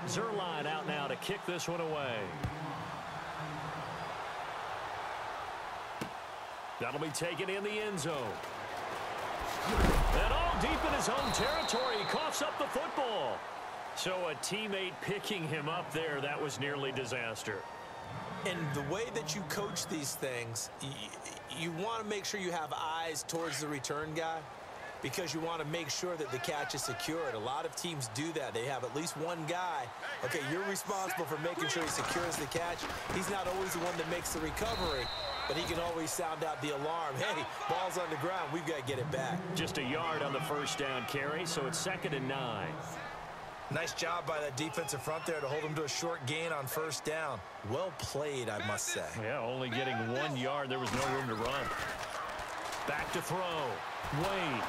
Zuerlein out now to kick this one away. That'll be taken in the end zone. And all deep in his own territory, he coughs up the football. So a teammate picking him up there, that was nearly disaster. And the way that you coach these things, you want to make sure you have eyes towards the return guy because you want to make sure that the catch is secured. A lot of teams do that. They have at least one guy. Okay, you're responsible for making sure he secures the catch. He's not always the one that makes the recovery, but he can always sound out the alarm. Hey, ball's on the ground. We've got to get it back. Just a yard on the first down carry, so it's 2nd and 9. Nice job by that defensive front there to hold him to a short gain on first down. Well played, I must say. Yeah, only getting 1 yard. There was no room to run. Back to throw. Wade.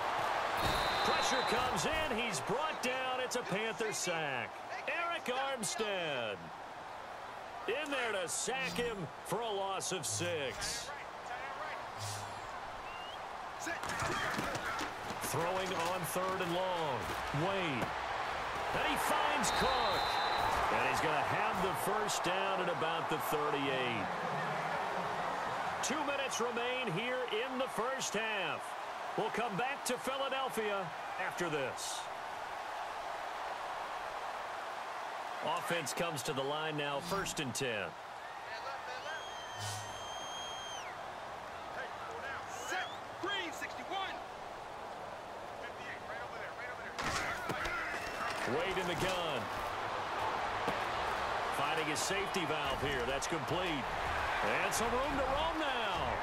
Pressure comes in. He's brought down. It's a Panther sack. Arik Armstead in there to sack him for a loss of 6. Throwing on 3rd and long. Wade. And he finds Clark. And he's going to have the first down at about the 38. 2 minutes remain here in the first half. We'll come back to Philadelphia after this. Offense comes to the line now, 1st and 10. Wade in the gun. Finding his safety valve here. That's complete. And some room to roam now.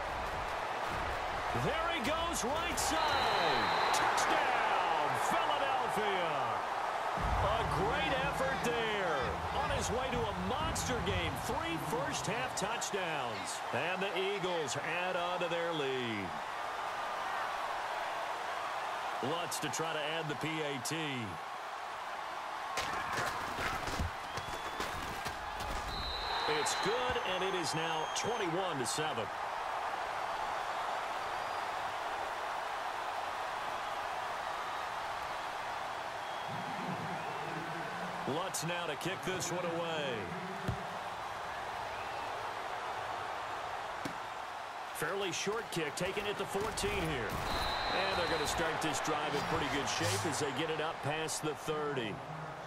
There he goes, right side. Touchdown, Philadelphia. A great effort there. On his way to a monster game. 3 first-half touchdowns. And the Eagles add on to their lead. Lutz to try to add the PAT. It's good, and it is now 21-7. Lutz now to kick this one away. Fairly short kick, taking it to 14 here. And they're going to start this drive in pretty good shape as they get it up past the 30.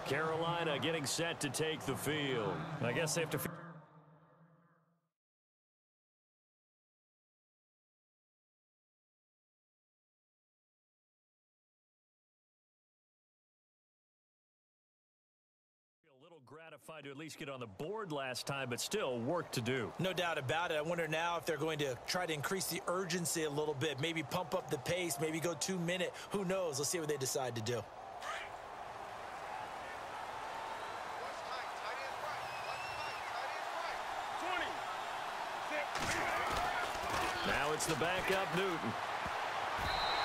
Carolina getting set to take the field. I guess they have to... gratified to at least get on the board last time, but still work to do. No doubt about it. I wonder now if they're going to try to increase the urgency a little bit, maybe pump up the pace, maybe go 2 minute. Who knows? Let's see what they decide to do. Now it's the backup Newton.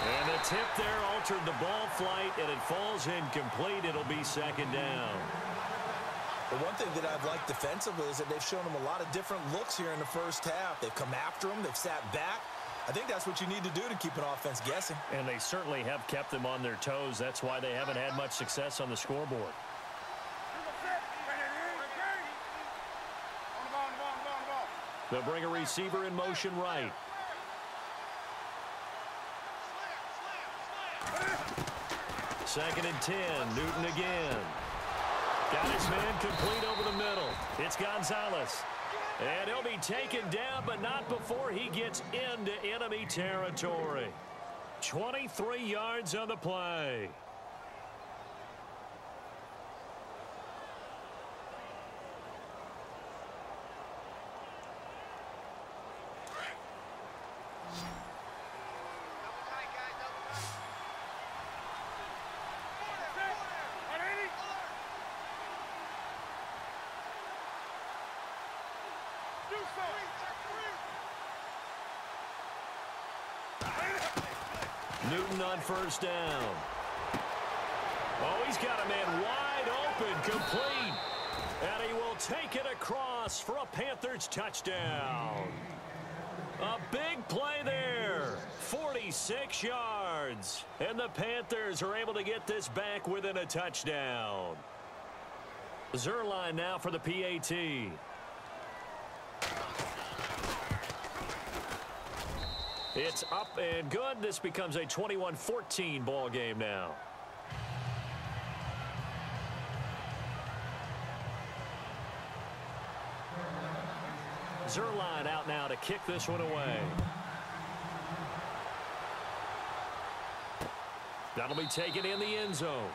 And the tip there altered the ball flight, and it falls incomplete. It'll be 2nd down. The one thing that I've liked defensively is that they've shown them a lot of different looks here in the first half. They've come after them. They've sat back. I think that's what you need to do to keep an offense guessing. And they certainly have kept them on their toes. That's why they haven't had much success on the scoreboard. They'll bring a receiver in motion right. Second and 10. Newton again. Got his man complete over the middle. It's Gonzalez. And he'll be taken down, but not before he gets into enemy territory. 23 yards on the play. Newton on first down. Oh, he's got a man wide open, complete. And he will take it across for a Panthers touchdown. A big play there. 46 yards. And the Panthers are able to get this back within a touchdown. Zuerlein now for the PAT. It's up and good. This becomes a 21-14 ball game now. Zuerlein out now to kick this one away. That'll be taken in the end zone.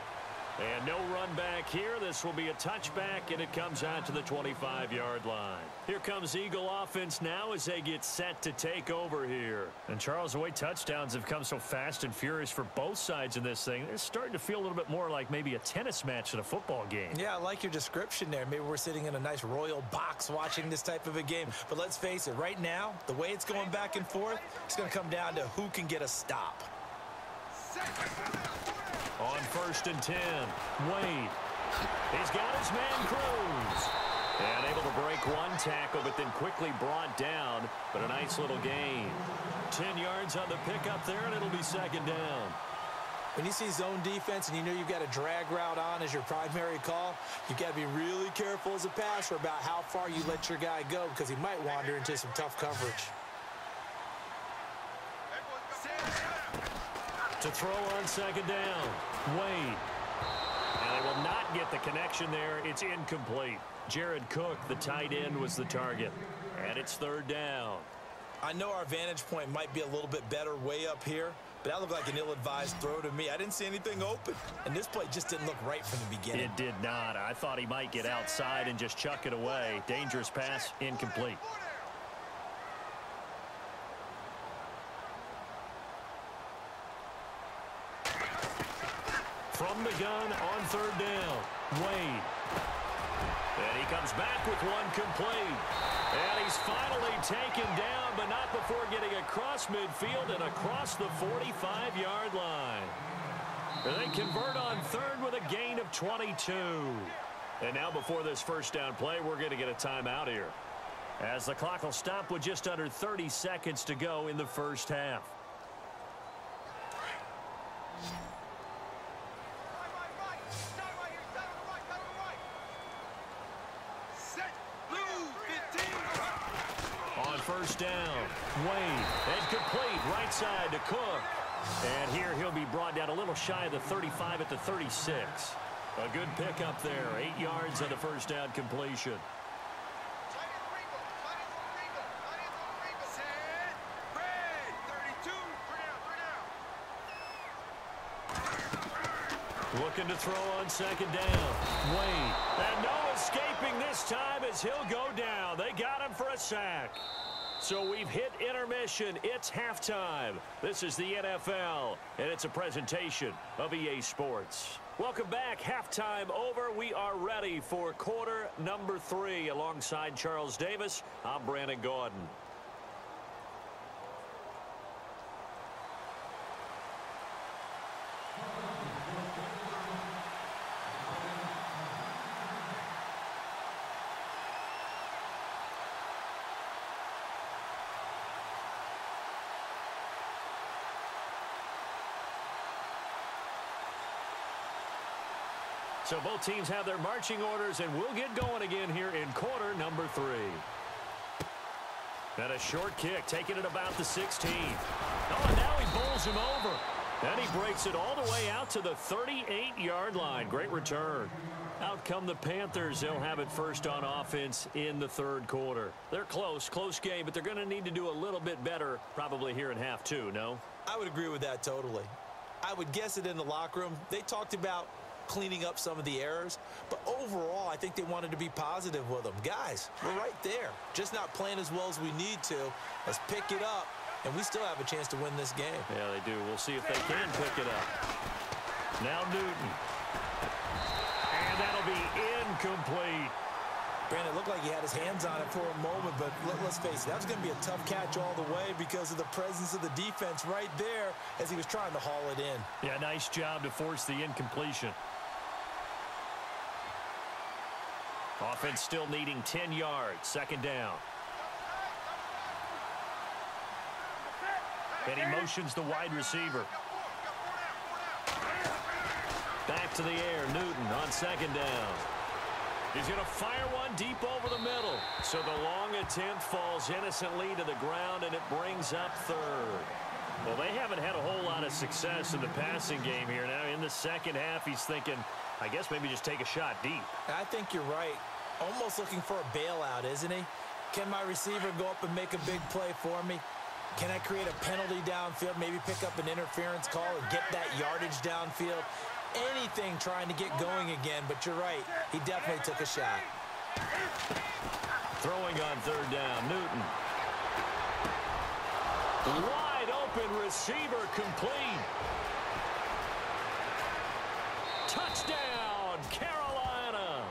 And no run back here. This will be a touchback, and it comes out to the 25-yard line. Here comes Eagle offense now as they get set to take over here. And, Charles, the way touchdowns have come so fast and furious for both sides in this thing, it's starting to feel a little bit more like maybe a tennis match than a football game. Yeah, I like your description there. Maybe we're sitting in a nice royal box watching this type of a game. But let's face it, right now, the way it's going back and forth, it's going to come down to who can get a stop. On 1st and 10, Wade. He's got his man Cruz. And able to break one tackle, but then quickly brought down. But a nice little gain. 10 yards on the pickup there, and it'll be 2nd down. When you see zone defense and you know you've got a drag route on as your primary call, you've got to be really careful as a passer about how far you let your guy go because he might wander into some tough coverage. To throw on 2nd down, Wade. And they will not get the connection there. It's incomplete. Jared Cook, the tight end, was the target. And it's 3rd down. I know our vantage point might be a little bit better way up here, but that looked like an ill-advised throw to me. I didn't see anything open, and this play just didn't look right from the beginning. It did not. I thought he might get outside and just chuck it away. Dangerous pass, incomplete. From the gun on 3rd down, Wade. And he comes back with one complete. And he's finally taken down, but not before getting across midfield and across the 45-yard line. And they convert on 3rd with a gain of 22. And now before this 1st down play, we're going to get a timeout here, as the clock will stop with just under 30 seconds to go in the 1st half. On 1st down, Wade, and complete right side to Cook. And here he'll be brought down a little shy of the 35 at the 36. A good pickup there, 8 yards on the 1st down completion. Looking to throw on 2nd down. Wade. And no escaping this time as he'll go down. They got him for a sack. So we've hit intermission. It's halftime. This is the NFL, and it's a presentation of EA Sports. Welcome back. Halftime over. We are ready for quarter number 3. Alongside Charles Davis, I'm Brandon Gaudin. So both teams have their marching orders, and we'll get going again here in quarter number 3. And a short kick, taking it about the 16. Oh, and now he bowls him over. And he breaks it all the way out to the 38-yard line. Great return. Out come the Panthers. They'll have it first on offense in the 3rd quarter. They're close game, but they're going to need to do a little bit better probably here in half 2, no? I would agree with that totally. I would guess it in the locker room. They talked about cleaning up some of the errors, but overall I think they wanted to be positive with them. Guys, we're right there, just not playing as well as we need to. Let's pick it up, and we still have a chance to win this game. Yeah, they do. We'll see if they can pick it up. Now Newton, and that'll be incomplete. Brandon, it looked like he had his hands on it for a moment, but let's face it, that was going to be a tough catch all the way because of the presence of the defense right there as he was trying to haul it in. Yeah, nice job to force the incompletion. Offense still needing 10 yards. 2nd down. And he motions the wide receiver. Back to the air. Newton on 2nd down. He's going to fire one deep over the middle. So the long attempt falls innocently to the ground, and it brings up third. Well, they haven't had a whole lot of success in the passing game here. Now, in the second half, he's thinking, I guess maybe just take a shot deep. I think you're right. Almost looking for a bailout, isn't he? Can my receiver go up and make a big play for me? Can I create a penalty downfield, maybe pick up an interference call and get that yardage downfield? Anything trying to get going again, but you're right. He definitely took a shot. Throwing on third down, Newton. Wide open receiver complete. Touchdown, Carolina.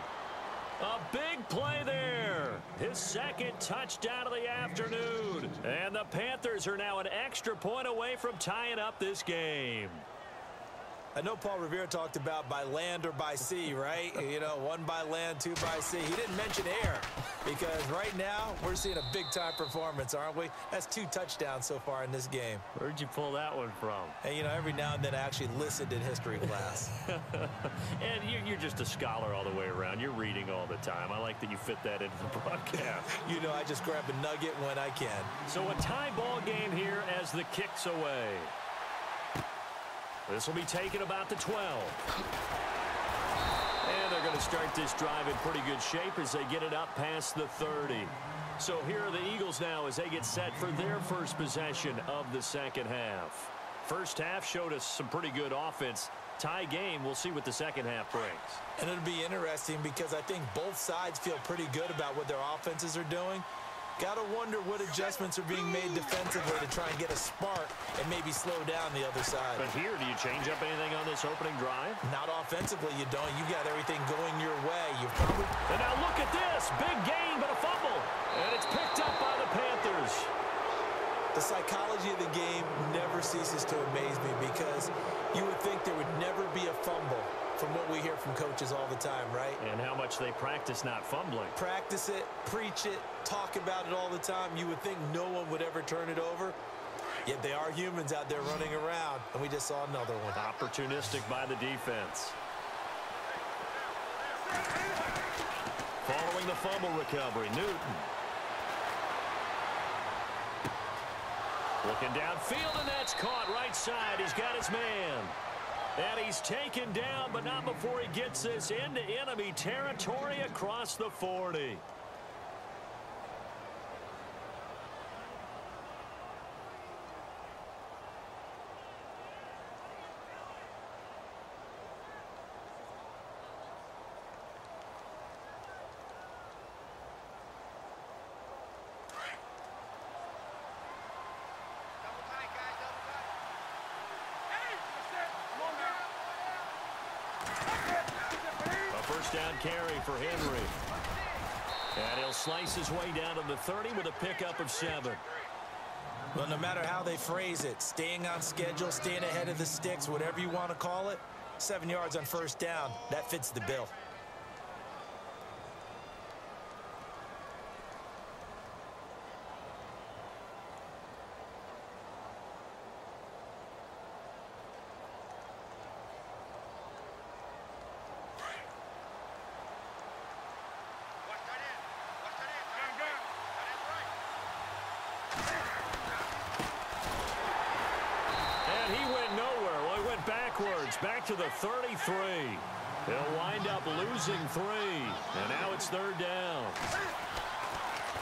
A big play there. His second touchdown of the afternoon. And the Panthers are now an extra point away from tying up this game. I know Paul Revere talked about by land or by sea, right? You know, one by land, two by sea. He didn't mention air because right now we're seeing a big-time performance, aren't we? That's 2 touchdowns so far in this game. Where'd you pull that one from? And, you know, every now and then I actually listened in history class. And you're just a scholar all the way around. You're reading all the time. I like that you fit that into the broadcast. You know, I just grab a nugget when I can. So a tie ball game here as the kick's away. This will be taken about the 12. And they're going to start this drive in pretty good shape as they get it up past the 30. So here are the Eagles now as they get set for their first possession of the second half. First half showed us some pretty good offense. Tie game, we'll see what the second half brings. And it'll be interesting because I think both sides feel pretty good about what their offenses are doing. Got to wonder what adjustments are being made defensively to try and get a spark and maybe slow down the other side. But here, do you change up anything on this opening drive? Not offensively, you don't. You got everything going your way. You've probably... And now look at this. Big gain, but a fumble. And it's picked up by the Panthers. The psychology of the game never ceases to amaze me because you would think there would never be a fumble from what we hear from coaches all the time, right? And how much they practice not fumbling. Practice it, preach it, talk about it all the time. You would think no one would ever turn it over. Yet they are humans out there running around, and we just saw another one. Opportunistic by the defense. Following the fumble recovery, Newton. Looking downfield, and that's caught right side. He's got his man. And he's taken down, but not before he gets this into enemy territory across the 40. First down carry for Henry. And he'll slice his way down to the 30 with a pickup of 7. Well, no matter how they phrase it, staying on schedule, staying ahead of the sticks, whatever you want to call it, 7 yards on first down, that fits the bill. Back to the 33. He'll wind up losing 3. And now it's third down.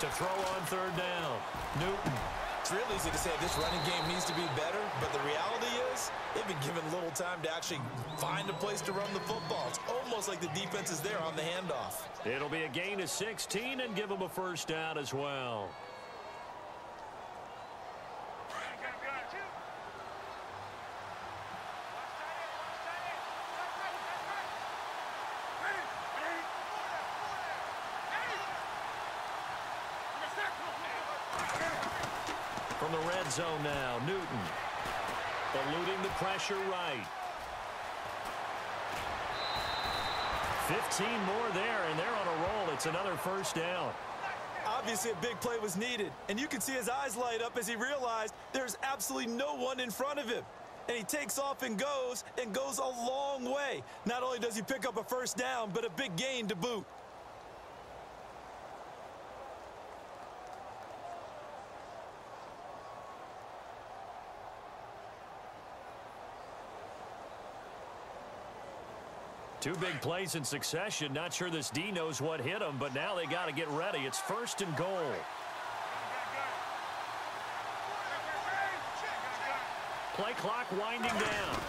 To throw on third down, Newton. It's real easy to say this running game needs to be better, but the reality is they've been given little time to actually find a place to run the football. It's almost like the defense is there on the handoff. It'll be a gain of 16 and give them a first down as well. From the red zone now, Newton. Eluding the pressure right. 15 more there, and they're on a roll. It's another first down. Obviously, a big play was needed, and you can see his eyes light up as he realized there's absolutely no one in front of him. And he takes off and goes a long way. Not only does he pick up a first down, but a big gain to boot. Two big plays in succession. Not sure this D knows what hit him, but now they got to get ready. It's 1st and goal. Play clock winding down.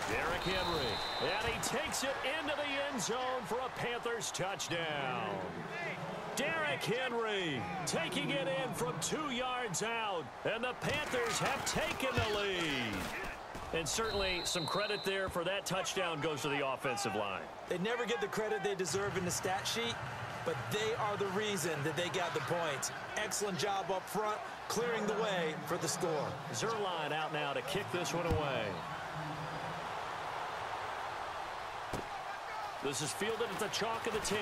Derrick Henry. And he takes it into the end zone for a Panthers touchdown. Derrick Henry taking it in from 2 yards out. And the Panthers have taken the lead. And certainly some credit there for that touchdown goes to the offensive line. They never get the credit they deserve in the stat sheet, but they are the reason that they got the points. Excellent job up front, clearing the way for the score. Zuerlein out now to kick this one away. This is fielded at the chalk of the 10.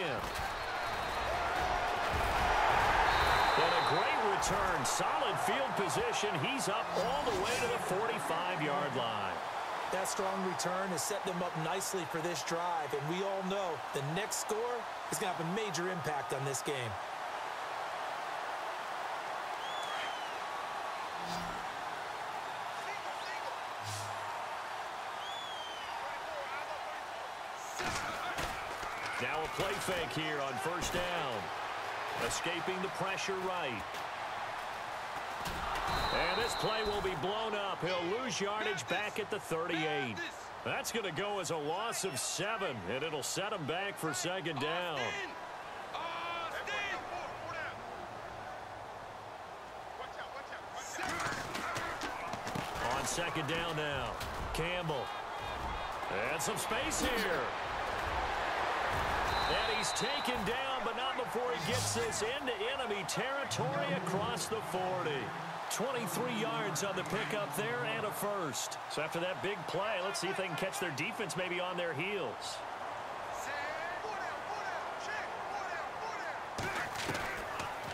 And a great return. Solid field position. He's up all the way to the 45-yard line. That strong return has set them up nicely for this drive, and we all know the next score is going to have a major impact on this game. Now a play fake here on 1st down. Escaping the pressure right. And this play will be blown up. He'll lose yardage back at the 38. That's going to go as a loss of 7, and it'll set him back for 2nd down. On 2nd down now, Campbell. And some space here. And he's taken down, but not before he gets this into enemy territory across the 40. 23 yards on the pickup there and a first. So after that big play, let's see if they can catch their defense maybe on their heels.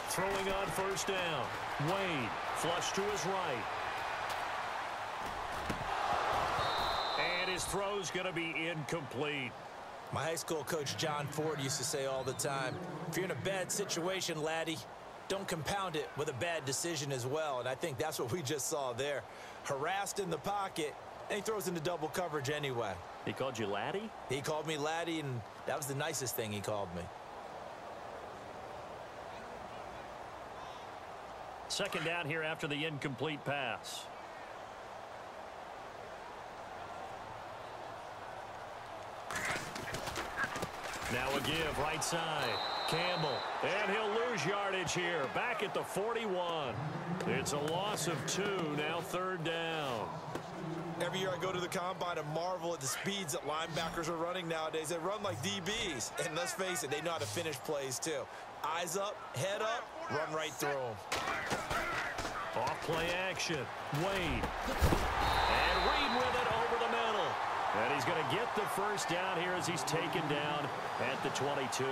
Throwing on 1st down. Wade, flush to his right. And his throw's going to be incomplete. My high school coach, John Ford, used to say all the time, if you're in a bad situation, laddie, don't compound it with a bad decision as well. And I think that's what we just saw there. Harassed in the pocket, and he throws into double coverage anyway. He called you laddie? He called me laddie, and that was the nicest thing he called me. 2nd down here after the incomplete pass. Now a give right side. Campbell. And he'll lose yardage here. Back at the 41. It's a loss of 2. Now 3rd down. Every year I go to the combine and marvel at the speeds that linebackers are running nowadays. They run like DBs. And let's face it, they know how to finish plays too. Eyes up, head up, run right through them. Off play action. Wade. And Reed with it over the middle. And he's going to get the 1st down here as he's taken down at the 22.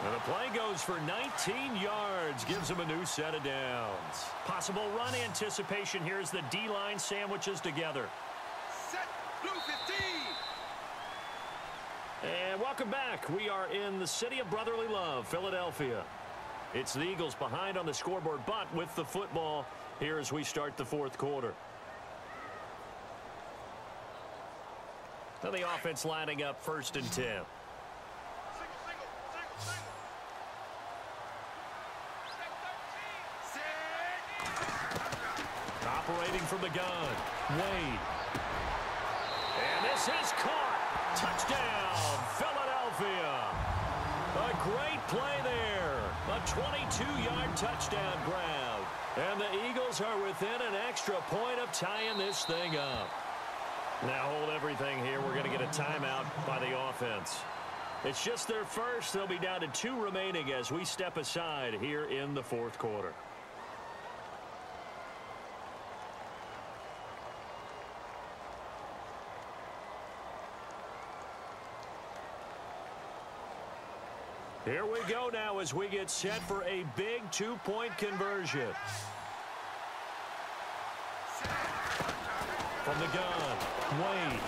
And the play goes for 19 yards. Gives him a new set of downs. Possible run anticipation here as the D-line sandwiches together. Set, blue 15. And welcome back. We are in the city of brotherly love, Philadelphia. It's the Eagles behind on the scoreboard, but with the football here as we start the 4th quarter. Now the offense lining up 1st and 10. Operating from the gun, Wade. And this is caught. Touchdown, Philadelphia. A great play there. A 22-yard touchdown grab. And the Eagles are within an extra point of tying this thing up. Now hold everything here. We're going to get a timeout by the offense. It's just their first. They'll be down to 2 remaining as we step aside here in the 4th quarter. Here we go now as we get set for a big 2-point conversion. From the gun, Wade.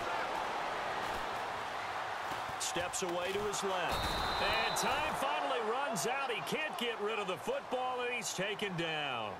Steps away to his left. And time finally runs out. He can't get rid of the football, and he's taken down.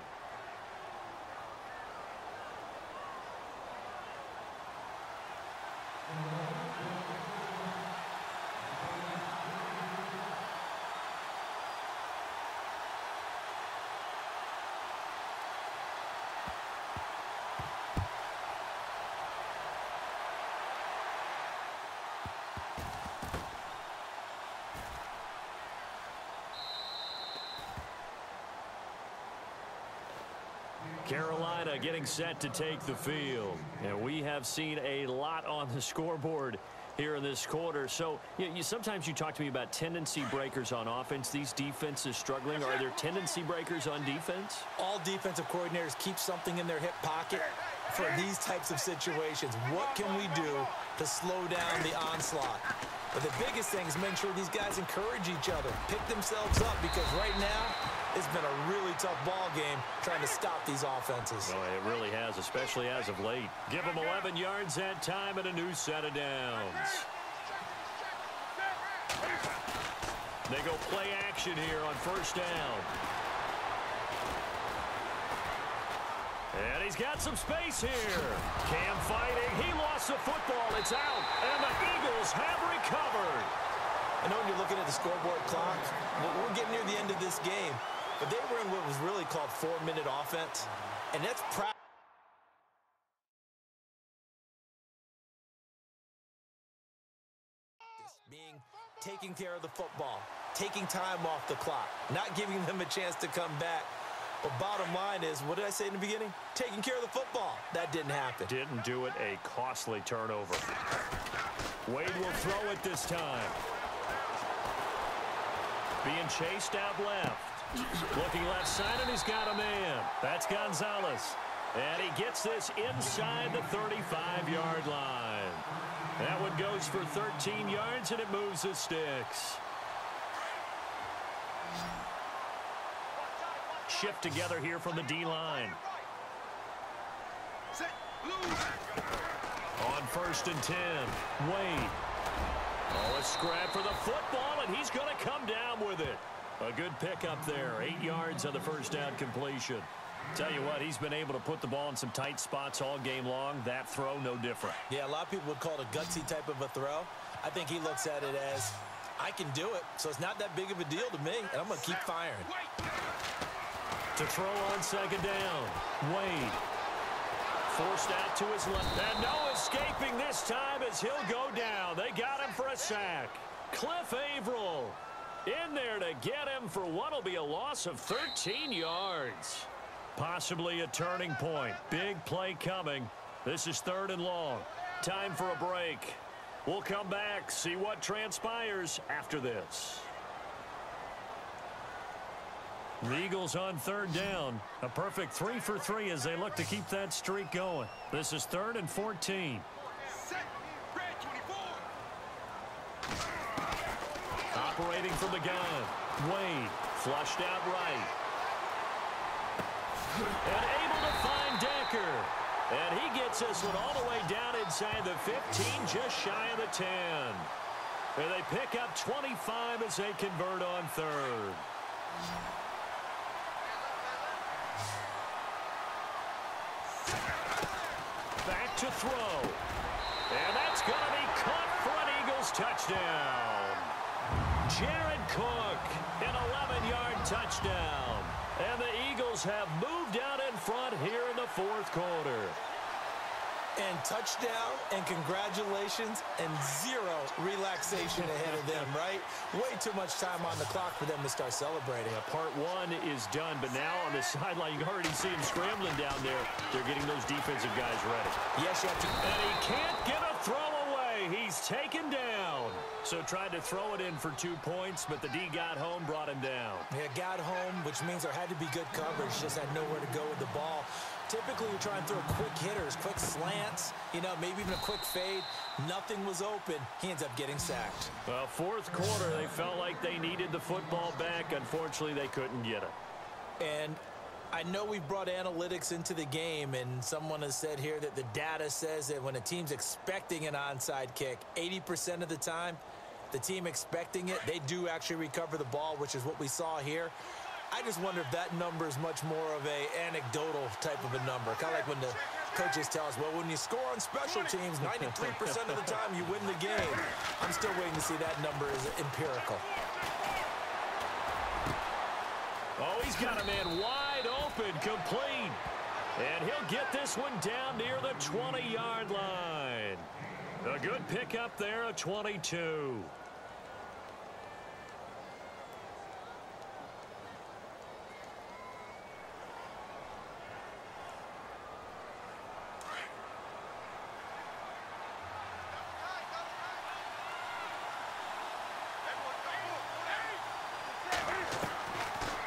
Carolina getting set to take the field. And we have seen a lot on the scoreboard here in this quarter. So sometimes you talk to me about tendency breakers on offense. These defenses struggling. Are there tendency breakers on defense? All defensive coordinators keep something in their hip pocket for these types of situations. What can we do to slow down the onslaught? But the biggest thing is make sure these guys encourage each other, pick themselves up, because right now it's been a really tough ball game trying to stop these offenses. Oh, it really has, especially as of late. Give them 11 yards that time and a new set of downs. They go play action here on first down. And he's got some space here. Cam fighting. He lost the football. It's out. And the Eagles have recovered. I know when you're looking at the scoreboard clock, we're getting near the end of this game. But they were in what was really called 4-minute offense. And that's taking care of the football, taking time off the clock, not giving them a chance to come back. But bottom line is, what did I say in the beginning? Taking care of the football. That didn't happen. Didn't do it. A costly turnover. Wade will throw it this time. Being chased out left. Looking left side, and he's got a man. That's Gonzalez. And he gets this inside the 35-yard line. That one goes for 13 yards, and it moves the sticks. Shift together here from the D-line. On first and 10, Wade. Oh, a scrap for the football, and he's going to come down with it. A good pickup there, 8 yards on the first down completion. Tell you what, he's been able to put the ball in some tight spots all game long. That throw, no different. Yeah, a lot of people would call it a gutsy type of a throw. I think he looks at it as, I can do it, so it's not that big of a deal to me, and I'm going to keep firing. To throw on second down, Wade. Forced out to his left. And no escaping this time as he'll go down. They got him for a sack. Cliff Averill in there to get him for what will be a loss of 13 yards. Possibly a turning point. Big play coming. This is 3rd and long. Time for a break. We'll come back, see what transpires after this. The Eagles on 3rd down. A perfect 3 for 3 as they look to keep that streak going. This is 3rd and 14. Operating from the gun. Wade flushed out right. And able to find Decker. And he gets this one all the way down inside the 15, just shy of the 10. And they pick up 25 as they convert on 3rd. Back to throw. And that's going to be caught for an Eagles touchdown. Jared Cook, an 11-yard touchdown. And the Eagles have moved out in front here in the 4th quarter. And touchdown, and congratulations, and zero relaxation ahead of them, right? Way too much time on the clock for them to start celebrating. Part 1 is done, but now on the sideline, you can already see him scrambling down there. They're getting those defensive guys ready. Yes, you have to. And he can't get a throw away. He's taken down. So tried to throw it in for 2 points, but the D got home, brought him down. Yeah, got home, which means there had to be good coverage. Just had nowhere to go with the ball. Typically, you're trying to throw quick hitters, quick slants, maybe even a quick fade. Nothing was open. He ends up getting sacked. Well, 4th quarter, they felt like they needed the football back. Unfortunately, they couldn't get it. And I know we've brought analytics into the game, and someone has said here that the data says that when a team's expecting an onside kick, 80% of the time, the team expecting it, they do actually recover the ball, which is what we saw here. I just wonder if that number is much more of a anecdotal type of a number. Kind of like when the coaches tell us, well, when you score on special teams, 93% of the time you win the game. I'm still waiting to see that number is empirical. Oh, he's got a man wide open, complete. And he'll get this one down near the 20-yard line. A good pickup there, a 22.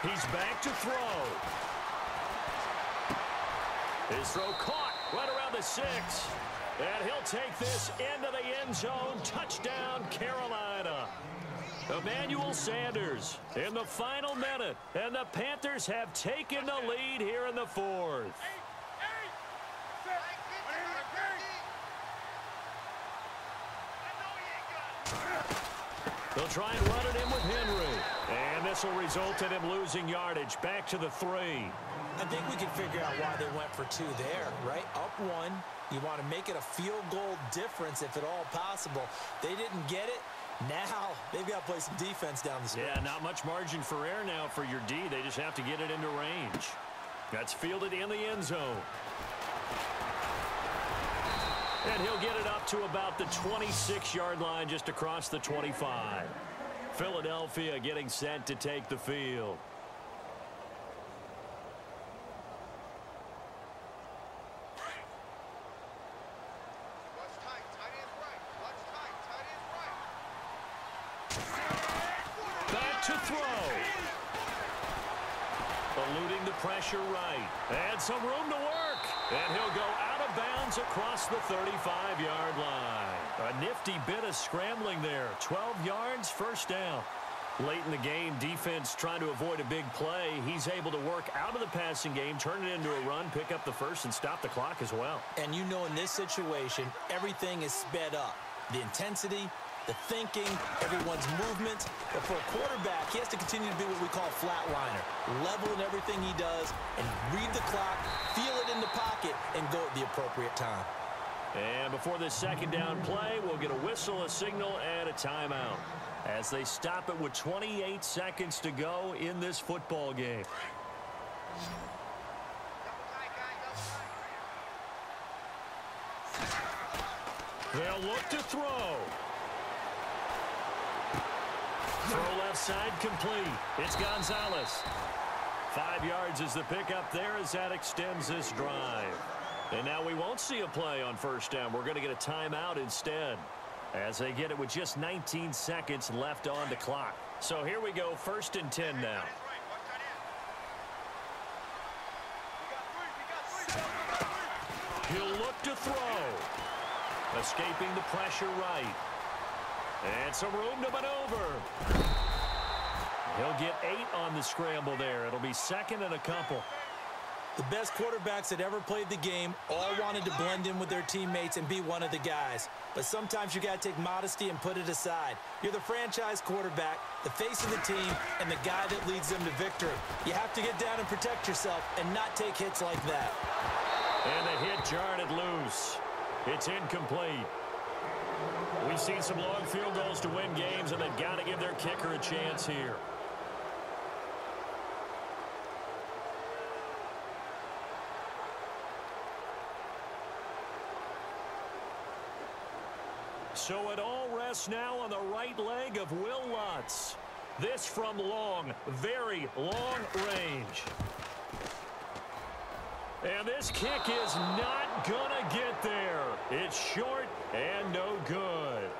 He's back to throw. His throw caught right around the 6. And he'll take this into the end zone. Touchdown, Carolina. Emmanuel Sanders in the final minute. And the Panthers have taken the lead here in the 4th. They'll try and run it in with Henry. And this will result in him losing yardage. Back to the 3. I think we can figure out why they went for 2 there, right? Up 1. You want to make it a field goal difference if at all possible. They didn't get it. Now they've got to play some defense down the stretch. Yeah, not much margin for error now for your D. They just have to get it into range. That's fielded in the end zone. And he'll get it up to about the 26-yard line, just across the 25. Philadelphia getting set to take the field. Back to throw. Eluding the pressure right. And some room to work. And he'll go out of bounds across the 35-yard line. A nifty bit of scrambling there. 12 yards, first down. Late in the game, defense trying to avoid a big play. He's able to work out of the passing game, turn it into a run, pick up the first, and stop the clock as well. And you know in this situation, everything is sped up. The intensity, the thinking, everyone's movement. But for a quarterback, he has to continue to be what we call a flatliner. Level in everything he does and read the clock, feel it in the pocket, and go at the appropriate time. And before this second down play, we'll get a whistle, a signal, and a timeout as they stop it with 28 seconds to go in this football game. They'll look to throw. Throw left side complete. It's Gonzalez. 5 yards is the pickup there as that extends this drive. And now we won't see a play on first down. We're going to get a timeout instead as they get it with just 19 seconds left on the clock. So here we go, 1st and 10 now. He'll look to throw. Escaping the pressure right. And some room to maneuver. He'll get 8 on the scramble there. It'll be 2nd and a couple. The best quarterbacks that ever played the game all wanted to blend in with their teammates and be one of the guys. But sometimes you got to take modesty and put it aside. You're the franchise quarterback, the face of the team, and the guy that leads them to victory. You have to get down and protect yourself and not take hits like that. And the hit jarred it loose. It's incomplete. We've seen some long field goals to win games, and they've got to give their kicker a chance here. So it all rests now on the right leg of Will Lutz. This from long, very long range. And this kick is not gonna get there. It's short and no good.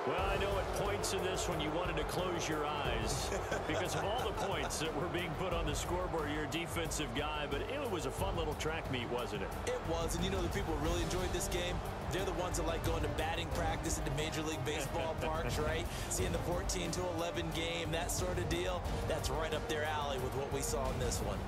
Well, I know at points in this one you wanted to close your eyes because of all the points that were being put on the scoreboard. You're a defensive guy, but it was a fun little track meet, wasn't it? It was, and you know the people who really enjoyed this game? They're the ones that like going to batting practice at the Major League Baseball parks, right? Seeing the 14-11 game, that sort of deal. That's right up their alley with what we saw in this one.